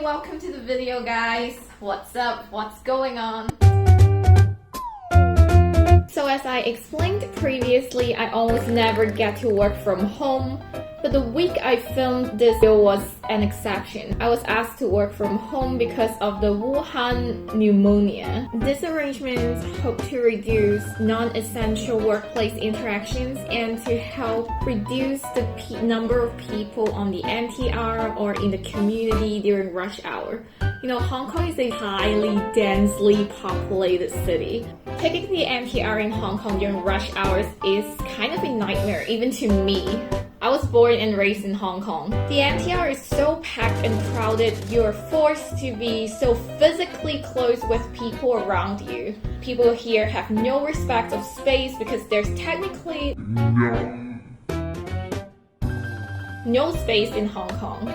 welcome to the video, guys. What's up? What's going on? So as I explained previously, I almost never get to work from home, but the week I filmed this video was an exception. I was asked to work from home because of the Wuhan pneumonia. These arrangements hope to reduce non-essential workplace interactions and to help reduce the number of people on the MTR or in the community during rush hour. You know, Hong Kong is a highly densely populated city. Taking the MTR in Hong Kong during rush hours is kind of a nightmare, even to me. I was born and raised in Hong Kong. The MTR is so packed and crowded, you're forced to be so physically close with people around you. People here have no respect of space because there's technically no space in Hong Kong.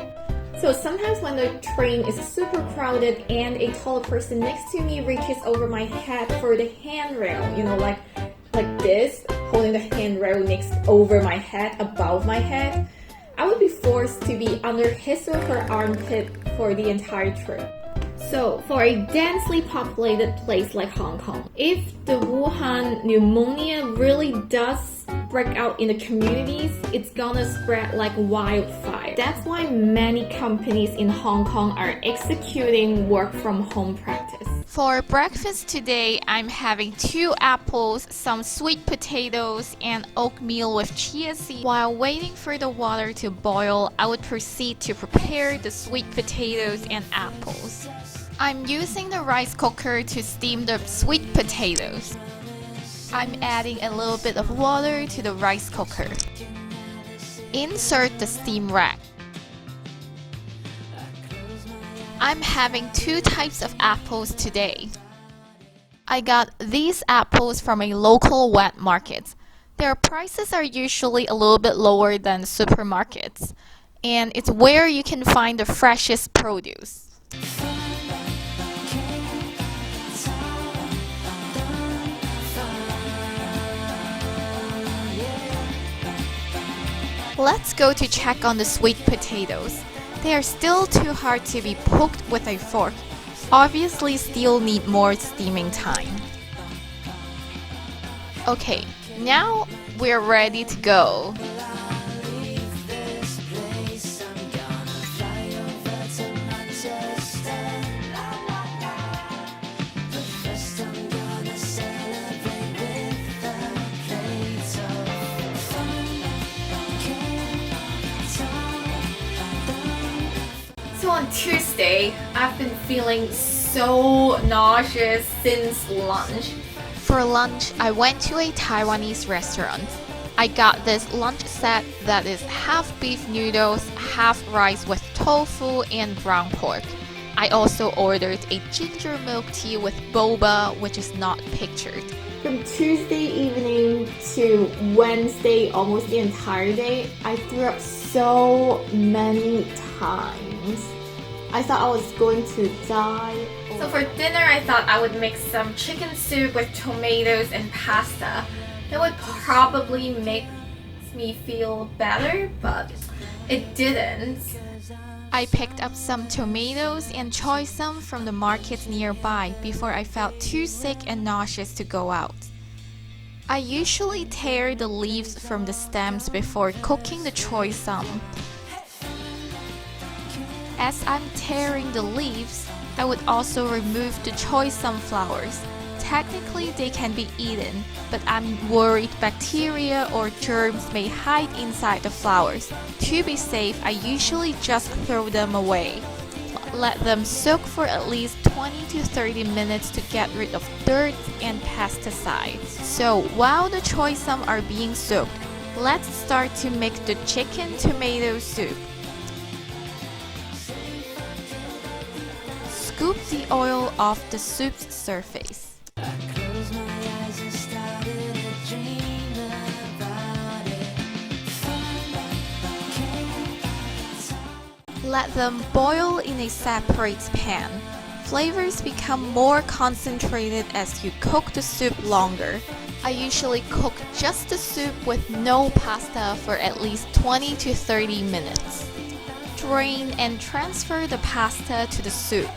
So sometimes when the train is super crowded and a taller person next to me reaches over my head for the handrail, you know, like this, holding the handrail next over my head, above my head, I would be forced to be under his or her armpit for the entire trip. So for a densely populated place like Hong Kong, if the Wuhan pneumonia really does break out in the communities, it's gonna spread like wildfire. That's why many companies in Hong Kong are executing work from home practice. For breakfast today, I'm having 2 apples, some sweet potatoes, and oatmeal with chia seeds. While waiting for the water to boil, I would proceed to prepare the sweet potatoes and apples. I'm using the rice cooker to steam the sweet potatoes. I'm adding a little bit of water to the rice cooker. Insert the steam rack. I'm having 2 types of apples today. I got these apples from a local wet market. Their prices are usually a little bit lower than supermarkets, and it's where you can find the freshest produce. Let's go to check on the sweet potatoes. They are still too hard to be poked with a fork. Obviously still need more steaming time. Okay, now we're ready to go. So on Tuesday, I've been feeling so nauseous since lunch. For lunch, I went to a Taiwanese restaurant. I got this lunch set that is half beef noodles, half rice with tofu and ground pork. I also ordered a ginger milk tea with boba, which is not pictured. From Tuesday evening to Wednesday, almost the entire day, I threw up so many times. I thought I was going to die. So for dinner, I thought I would make some chicken soup with tomatoes and pasta. That would probably make me feel better, but it didn't. I picked up some tomatoes and choy some from the market nearby before I felt too sick and nauseous to go out. I usually tear the leaves from the stems before cooking the choy sum. As I'm tearing the leaves, I would also remove the choy sunflowers. Technically, they can be eaten, but I'm worried bacteria or germs may hide inside the flowers. To be safe, I usually just throw them away. Let them soak for at least 20 to 30 minutes to get rid of dirt and pesticides. So while the choy sum are being soaked, let's start to make the chicken tomato soup. Scoop the oil off the soup's surface. Let them boil in a separate pan. Flavors become more concentrated as you cook the soup longer. I usually cook just the soup with no pasta for at least 20 to 30 minutes. drain and transfer the pasta to the soup.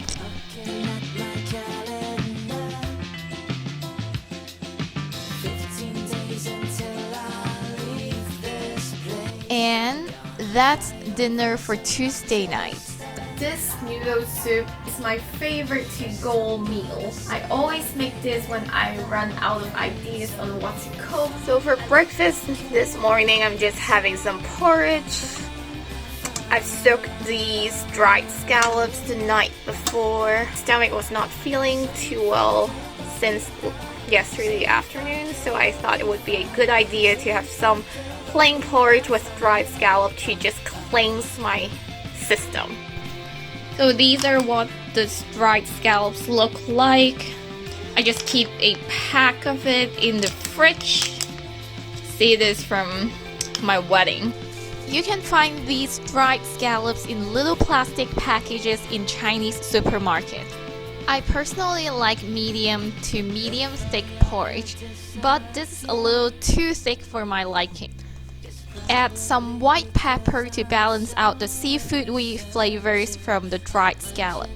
And that's dinner for Tuesday night. This noodle soup is my favorite to-go meal. I always make this when I run out of ideas on what to cook. So for breakfast this morning, I'm just having some porridge. I've soaked these dried scallops the night before. Stomach was not feeling too well since yesterday afternoon, so I thought it would be a good idea to have some plain porridge with dried scallop to just cleanse my system. So these are what the dried scallops look like. I just keep a pack of it in the fridge. See this from my wedding. You can find these dried scallops in little plastic packages in Chinese supermarket. I personally like medium to medium thick porridge, but this is a little too thick for my liking. Add some white pepper to balance out the seafood-y flavors from the dried scallop.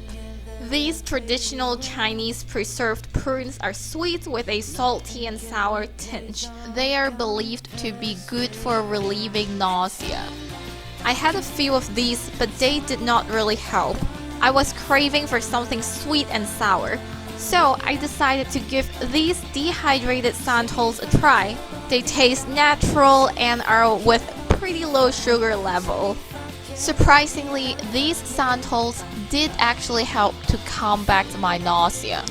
These traditional Chinese preserved prunes are sweet with a salty and sour tinge. They are believed to be good for relieving nausea. I had a few of these, but they did not really help. I was craving for something sweet and sour, so I decided to give these dehydrated santals a try. They taste natural and are with pretty low sugar level. Surprisingly, these santals did actually help to combat my nausea.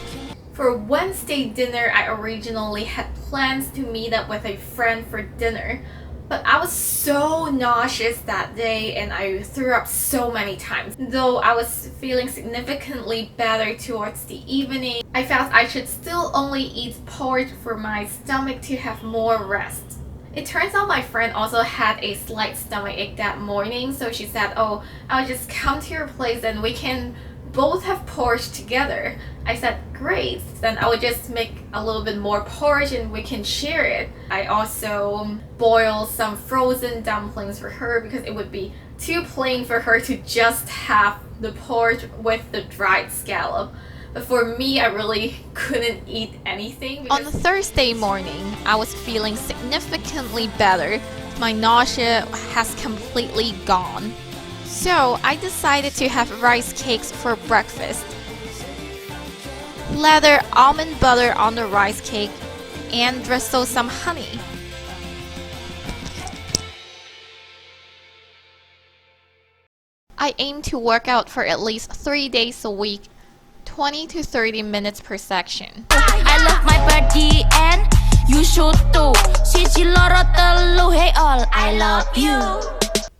For Wednesday dinner, I originally had plans to meet up with a friend for dinner, but I was so nauseous that day and I threw up so many times. Though I was feeling significantly better towards the evening, I felt I should still only eat porridge for my stomach to have more rest. It turns out my friend also had a slight stomachache that morning, so she said, "Oh, I'll just come to your place and we can both have porridge together." I said, "Great, then I would just make a little bit more porridge and we can share it." I also boiled some frozen dumplings for her because it would be too plain for her to just have the porridge with the dried scallop. But for me, I really couldn't eat anything. On the Thursday morning, I was feeling significantly better. My nausea has completely gone. So I decided to have rice cakes for breakfast. Lather almond butter on the rice cake and drizzle some honey. I aim to work out for at least 3 days a week, 20 to 30 minutes per section. I love my body and you should too. Siji loro telu, hey all, I love you.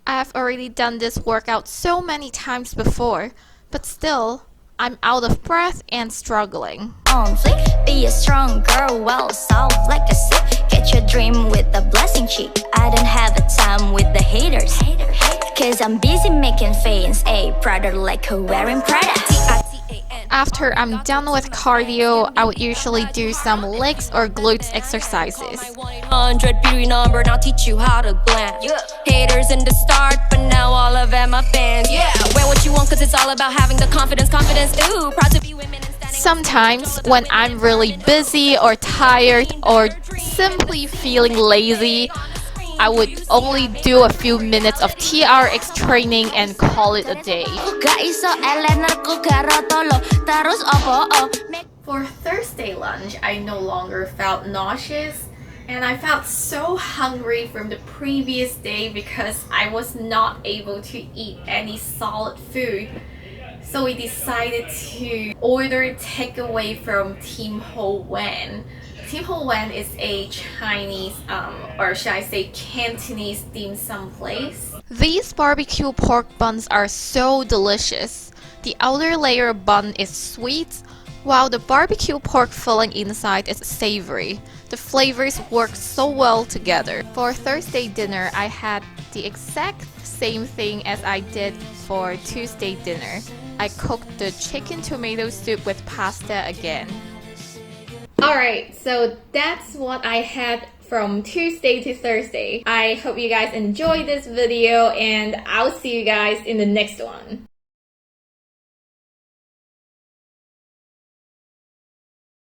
I have already done this workout so many times before, but still, I'm out of breath and struggling. On flick, be a strong girl, well soft like a sick. Get your dream with a blessing chick. I don't have a time with the haters, cause I'm busy making fans. A brother like her wearing Prada. After I'm done with cardio, I would usually do some legs or glutes exercises. 100 beauty number, now teach you how to glance. Haters in the start, but now all of them are fans. Wear what you want, cause it's all about having the confidence. Ooh, proud to be women. Sometimes when I'm really busy or tired or simply feeling lazy, I would only do a few minutes of TRX training and call it a day. For Thursday lunch, I no longer felt nauseous and I felt so hungry from the previous day because I was not able to eat any solid food. So we decided to order takeaway from Tim Ho Wan. Tim Ho Wan is a Chinese, or should I say Cantonese dim sum place. These barbecue pork buns are so delicious. The outer layer bun is sweet, while the barbecue pork filling inside is savory. The flavors work so well together. For Thursday dinner, I had the exact same thing as I did for Tuesday dinner. I cooked the chicken tomato soup with pasta again. Alright, so that's what I had from Tuesday to Thursday. I hope you guys enjoyed this video and I'll see you guys in the next one.